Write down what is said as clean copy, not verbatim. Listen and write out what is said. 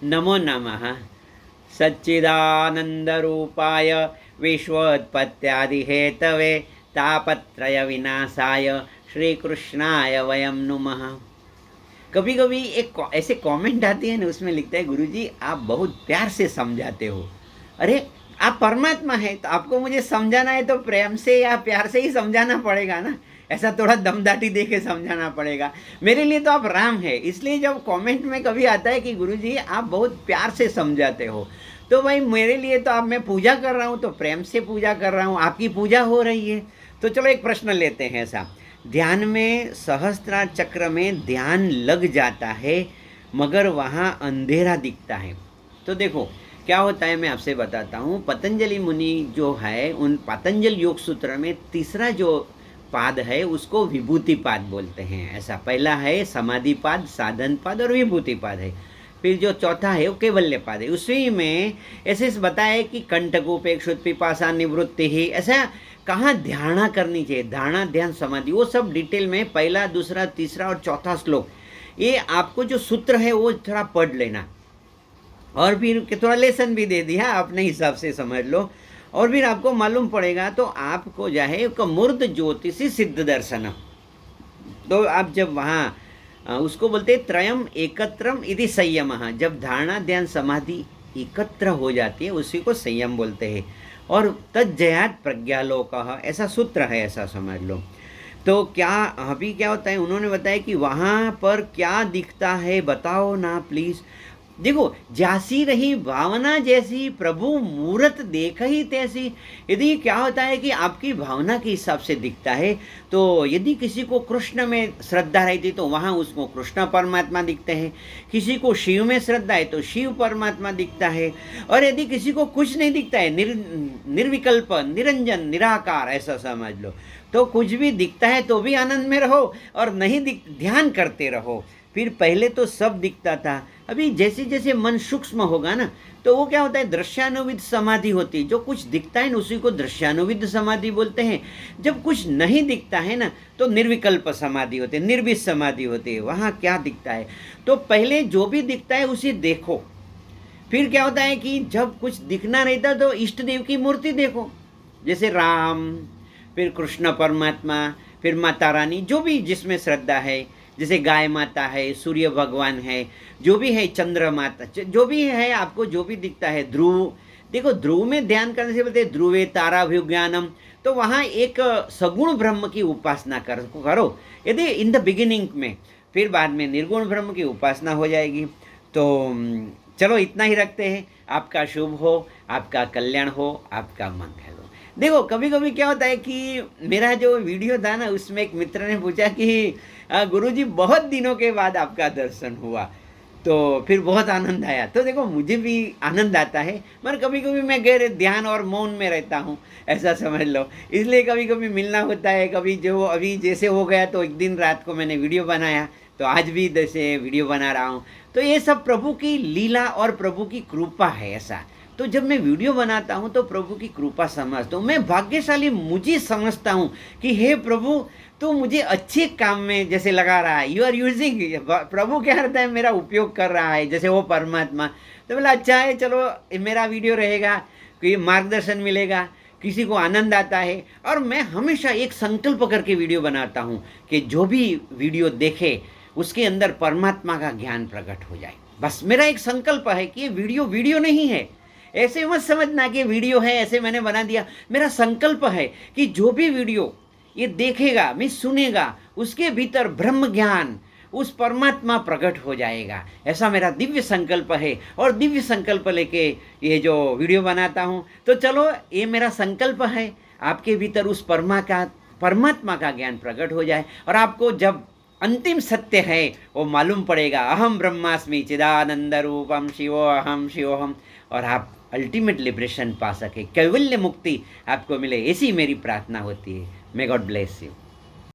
नमो नमः सच्चिदानंदरूपाय विश्वोत्पत्त्यादिहेतवे तापत्रय विनाशाय श्री कृष्णाय वयम नुमः। कभी कभी एक ऐसे कमेंट आती है ना, उसमें लिखता है गुरुजी आप बहुत प्यार से समझाते हो। अरे आप परमात्मा है तो आपको मुझे समझाना है तो प्रेम से या प्यार से ही समझाना पड़ेगा ना, ऐसा थोड़ा दमदाटी दे के समझाना पड़ेगा। मेरे लिए तो आप राम है, इसलिए जब कमेंट में कभी आता है कि गुरुजी आप बहुत प्यार से समझाते हो, तो भाई मेरे लिए तो अब मैं पूजा कर रहा हूँ तो प्रेम से पूजा कर रहा हूँ, आपकी पूजा हो रही है। तो चलो एक प्रश्न लेते हैं। ऐसा ध्यान में सहस्त्रार चक्र में ध्यान लग जाता है मगर वहाँ अंधेरा दिखता है। तो देखो क्या होता है, मैं आपसे बताता हूँ। पतंजलि मुनि जो है, उन पतंजल योग सूत्र में तीसरा जो पाद है उसको विभूति पाद बोलते हैं। ऐसा पहला है समाधि पाद, साधन पाद और विभूति पाद है। फिर जो चौथा है वो कैवल्य पाद है। उसी में ऐसे बताया कि कंटकोपेक्षुत पिपासा निवृत्ति ही, ऐसा कहाँ ध्यान करनी चाहिए, धारणा ध्यान समाधि, वो सब डिटेल में पहला दूसरा तीसरा और चौथा श्लोक, ये आपको जो सूत्र है वो थोड़ा पढ़ लेना। और फिर थोड़ा लेसन भी दे दिया, अपने हिसाब से समझ लो। और फिर आपको मालूम पड़ेगा तो आपको जो है मूर्ध ज्योतिषी सिद्ध दर्शन। तो आप जब वहाँ उसको बोलते हैं त्रयम एकत्रम इति संयम। जब धारणा ध्यान समाधि एकत्र हो जाती है उसी को संयम बोलते हैं। और तज्जयात प्रज्ञालोक, ऐसा सूत्र है, ऐसा समझ लो। तो क्या अभी क्या होता है, उन्होंने बताया कि वहाँ पर क्या दिखता है बताओ ना प्लीज़। देखो जासी रही भावना जैसी प्रभु मूर्त देख ही तैसी। यदि क्या होता है कि आपकी भावना के हिसाब से दिखता है, तो यदि किसी को कृष्ण में श्रद्धा रहती तो वहाँ उसको कृष्ण परमात्मा दिखते हैं, किसी को शिव में श्रद्धा है तो शिव परमात्मा दिखता है, और यदि किसी को कुछ नहीं दिखता है, निर्विकल्प निरंजन निराकार, ऐसा समझ लो। तो कुछ भी दिखता है तो भी आनंद में रहो और नहीं ध्यान करते रहो। फिर पहले तो सब दिखता था, अभी जैसे जैसे मन सूक्ष्म होगा ना तो वो क्या होता है, दृश्यानुविद समाधि होती है। जो कुछ दिखता है ना उसी को दृश्यानुविद समाधि बोलते हैं। जब कुछ नहीं दिखता है ना तो निर्विकल्प समाधि होती है, निर्विष समाधि होती है। वहाँ क्या दिखता है, तो पहले जो भी दिखता है उसे देखो। फिर क्या होता है कि जब कुछ दिखना रहता तो इष्ट देव की मूर्ति देखो, जैसे राम, फिर कृष्ण परमात्मा, फिर माता रानी, जो भी जिसमें श्रद्धा है, जैसे गाय माता है, सूर्य भगवान है, जो भी है, चंद्र माता, जो भी है, आपको जो भी दिखता है, ध्रुव, देखो ध्रुव में ध्यान करने से बोलते हैं ध्रुवे ताराभिज्ञानम। तो वहाँ एक सगुण ब्रह्म की उपासना करो यदि इन द बिगिनिंग में, फिर बाद में निर्गुण ब्रह्म की उपासना हो जाएगी। तो चलो इतना ही रखते हैं। आपका शुभ हो, आपका कल्याण हो, आपका मंगल हो। देखो कभी कभी क्या होता है कि मेरा जो वीडियो था ना उसमें एक मित्र ने पूछा कि गुरुजी बहुत दिनों के बाद आपका दर्शन हुआ, तो फिर बहुत आनंद आया। तो देखो मुझे भी आनंद आता है, मगर कभी कभी मैं गहरे ध्यान और मौन में रहता हूँ, ऐसा समझ लो। इसलिए कभी कभी मिलना होता है। कभी जो अभी जैसे हो गया तो एक दिन रात को मैंने वीडियो बनाया, तो आज भी जैसे वीडियो बना रहा हूँ। तो ये सब प्रभु की लीला और प्रभु की कृपा है ऐसा। तो जब मैं वीडियो बनाता हूँ तो प्रभु की कृपा समझता हूँ। मैं भाग्यशाली मुझे समझता हूँ कि हे प्रभु तो मुझे अच्छे काम में जैसे लगा रहा है, यू आर यूजिंग। प्रभु क्या करता है, मेरा उपयोग कर रहा है, जैसे वो परमात्मा। तो बोला अच्छा है, चलो मेरा वीडियो रहेगा, कोई मार्गदर्शन मिलेगा, किसी को आनंद आता है। और मैं हमेशा एक संकल्प करके वीडियो बनाता हूँ कि जो भी वीडियो देखे उसके अंदर परमात्मा का ज्ञान प्रकट हो जाए। बस मेरा एक संकल्प है कि ये वीडियो नहीं है, ऐसे मत समझना कि वीडियो है ऐसे मैंने बना दिया। मेरा संकल्प है कि जो भी वीडियो ये देखेगा, मैं सुनेगा, उसके भीतर ब्रह्म ज्ञान, उस परमात्मा प्रकट हो जाएगा। ऐसा मेरा दिव्य संकल्प है और दिव्य संकल्प लेके ये जो वीडियो बनाता हूँ। तो चलो ये मेरा संकल्प है, आपके भीतर उस परमात्मा का ज्ञान प्रकट हो जाए और आपको जब अंतिम सत्य है वो मालूम पड़ेगा, अहम ब्रह्मास्मि चिदानंद रूपम शिवोहम शिवोहम, और आप अल्टीमेट लिबरेशन पा सके, कैवल्य मुक्ति आपको मिले, ऐसी मेरी प्रार्थना होती है। May God bless you.